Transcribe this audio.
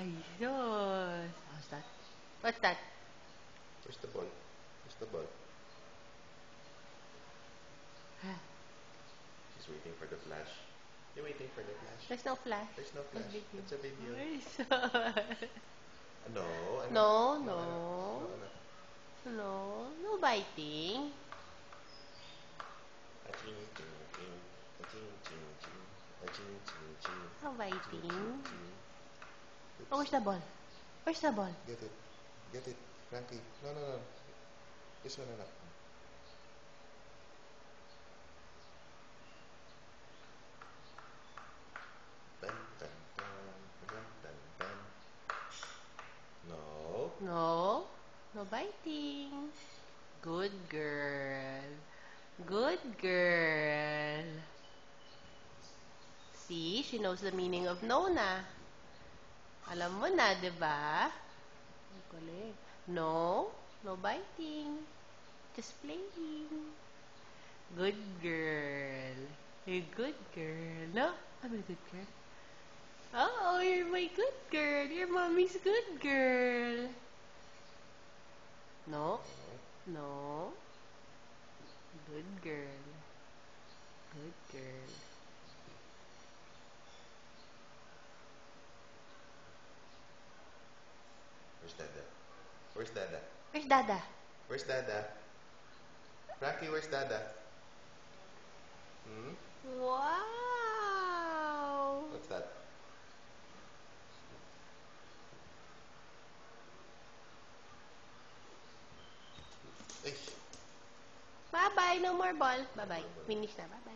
Ayos. How's that? What's that? Where's the ball? Where's the ball? She's waiting for the flash. You're waiting for the flash. There's no flash. There's no flash. It's a video. No. No, No. no. No. No, no biting. Aching, ching, ching. Aching, ching, ching. Aching, ching, ching. No biting. Ching, ching. Oh, where's the ball? Where's the ball? Get it. Get it. Frankie. No, no, no. This one na. Dun, dun, dun, dun, dun, dun. No. No. No biting. Good girl. Good girl. See, she knows the meaning of no na. Alam mo na, di ba? Ang galing. No. No biting. Just playing. Good girl. You're a good girl. No? I'm a good girl. Oh, you're my good girl. You're mommy's good girl. No. No. Good girl. Good girl. Where's Dada? Where's Dada? Where's Dada? Where's Dada? Frankie, where's Dada? Hmm? Wow! What's that? Ay! Bye-bye. No more ball. Bye-bye. Finish na. Bye-bye.